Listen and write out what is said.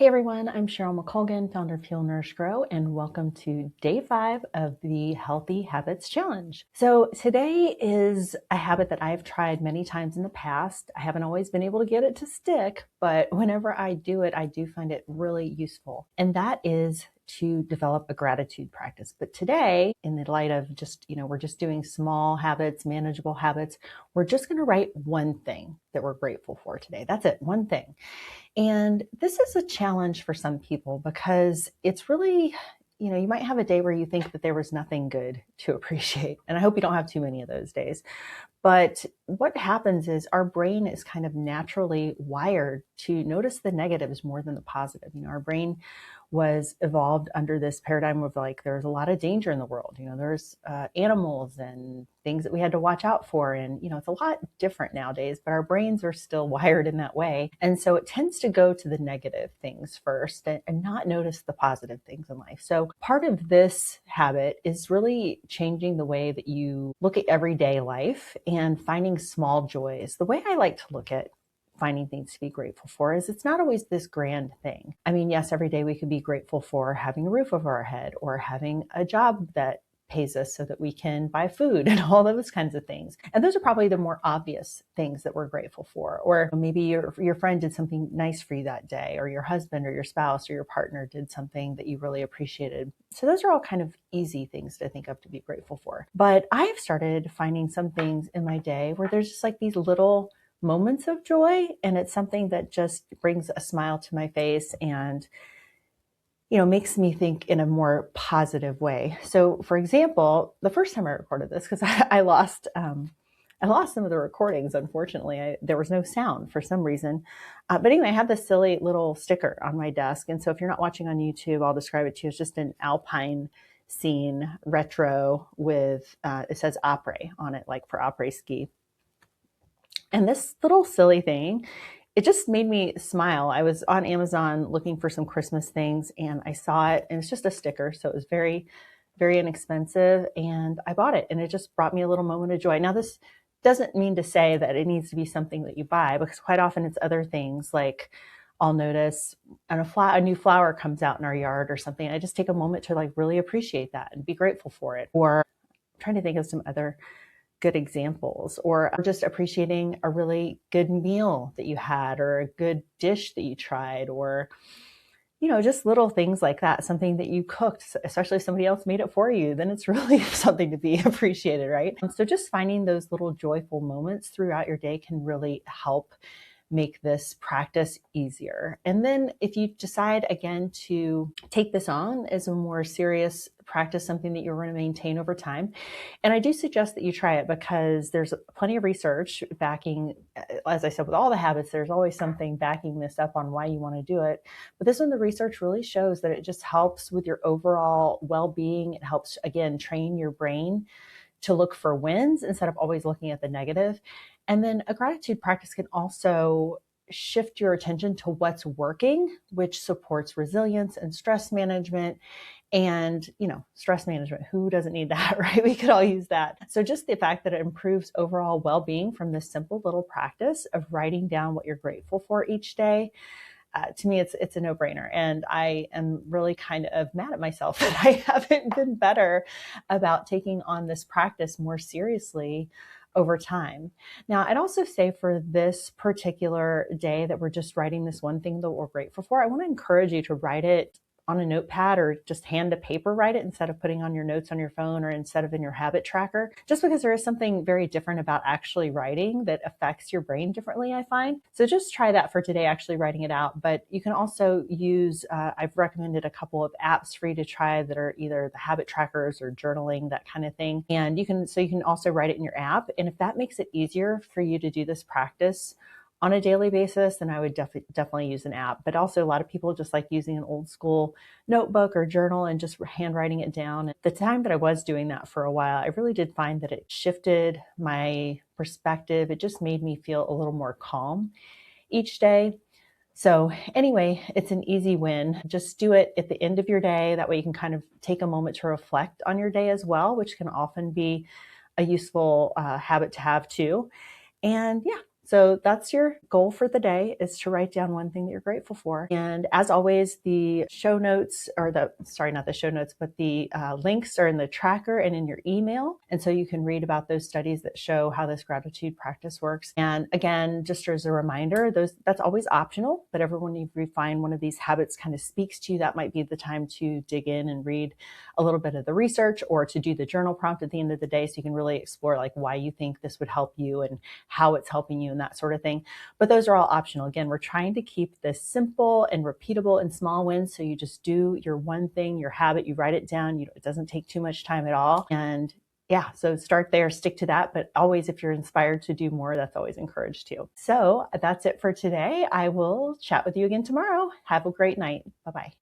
Hey everyone, I'm Cheryl McColgan, founder of Heal Nourish Grow, and welcome to day 5 of the Healthy Habits Challenge. So today is a habit that I've tried many times in the past. I haven't always been able to get it to stick, but whenever I do it, I do find it really useful. And that is to develop a gratitude practice. But today, in the light of we're just doing small habits, manageable habits, we're just going to write one thing that we're grateful for today. That's it, one thing. And this is a challenge for some people because it's really, you might have a day where you think that there was nothing good to appreciate. And I hope you don't have too many of those days. But what happens is our brain is kind of naturally wired to notice the negatives more than the positive. Our brain was evolved under this paradigm of there's a lot of danger in the world. There's animals and things that we had to watch out for. And, it's a lot different nowadays, but our brains are still wired in that way. And so it tends to go to the negative things first and not notice the positive things in life. So part of this habit is really changing the way that you look at everyday life and finding small joys. The way I like to look at finding things to be grateful for is it's not always this grand thing. I mean, yes, every day we could be grateful for having a roof over our head or having a job that pays us so that we can buy food and all those kinds of things. And those are probably the more obvious things that we're grateful for. Or maybe your friend did something nice for you that day, or your husband or your spouse or your partner did something that you really appreciated. So those are all kind of easy things to think of to be grateful for. But I've started finding some things in my day where there's just these little moments of joy, and it's something that just brings a smile to my face and makes me think in a more positive way. So for example, the first time I recorded this, because I lost some of the recordings, unfortunately. There was no sound for some reason. But anyway, I have this silly little sticker on my desk. And so if you're not watching on YouTube, I'll describe it to you. It's just an alpine scene, retro, with, it says après on it, like for après ski. And this little silly thing, it just made me smile. I was on Amazon looking for some Christmas things and I saw it, and it's just a sticker. So it was very, very inexpensive, and I bought it, and it just brought me a little moment of joy. Now, this doesn't mean to say that it needs to be something that you buy, because quite often it's other things, like I'll notice a new flower comes out in our yard or something. I just take a moment to really appreciate that and be grateful for it. Or I'm trying to think of some other good examples, or just appreciating a really good meal that you had, or a good dish that you tried, or just little things like that, something that you cooked, especially if somebody else made it for you, then it's really something to be appreciated, right? So just finding those little joyful moments throughout your day can really help make this practice easier. And then if you decide again to take this on as a more serious practice, something that you're going to maintain over time, and I do suggest that you try it, because there's plenty of research backing, as I said, with all the habits, there's always something backing this up on why you want to do it. But this one, the research really shows that it just helps with your overall well-being. It helps, again, train your brain to look for wins instead of always looking at the negative. And then a gratitude practice can also shift your attention to what's working, which supports resilience and stress management. And, stress management, who doesn't need that, right? We could all use that. So just the fact that it improves overall well-being from this simple little practice of writing down what you're grateful for each day, to me, it's a no-brainer. And I am really kind of mad at myself that I haven't been better about taking on this practice more seriously over time. Now, I'd also say for this particular day that we're just writing this one thing that we're grateful for, I want to encourage you to write it on a notepad, or just hand to paper write it instead of putting on your notes on your phone, or instead of in your habit tracker, just because there is something very different about actually writing that affects your brain differently, I find. So just try that for today, actually writing it out. But you can also use, I've recommended a couple of apps for you to try that are either the habit trackers or journaling, that kind of thing. And you can also write it in your app. And if that makes it easier for you to do this practice on a daily basis, then I would definitely use an app. But also, a lot of people just like using an old school notebook or journal and just handwriting it down. At the time that I was doing that for a while, I really did find that it shifted my perspective. It just made me feel a little more calm each day. So anyway, it's an easy win. Just do it at the end of your day. That way you can kind of take a moment to reflect on your day as well, which can often be a useful habit to have too. And yeah, So that's your goal for the day, is to write down one thing that you're grateful for. And as always, the show notes, or not the show notes, but the links are in the tracker and in your email. And so you can read about those studies that show how this gratitude practice works. And again, just as a reminder, that's always optional, but when you find one of these habits kind of speaks to you, that might be the time to dig in and read a little bit of the research, or to do the journal prompt at the end of the day, so you can really explore like why you think this would help you and how it's helping you and that sort of thing. But those are all optional. Again, we're trying to keep this simple and repeatable and small wins. So you just do your one thing, your habit, you write it down. It doesn't take too much time at all. And yeah, so start there, stick to that. But always, if you're inspired to do more, that's always encouraged too. So that's it for today. I will chat with you again tomorrow. Have a great night. Bye-bye.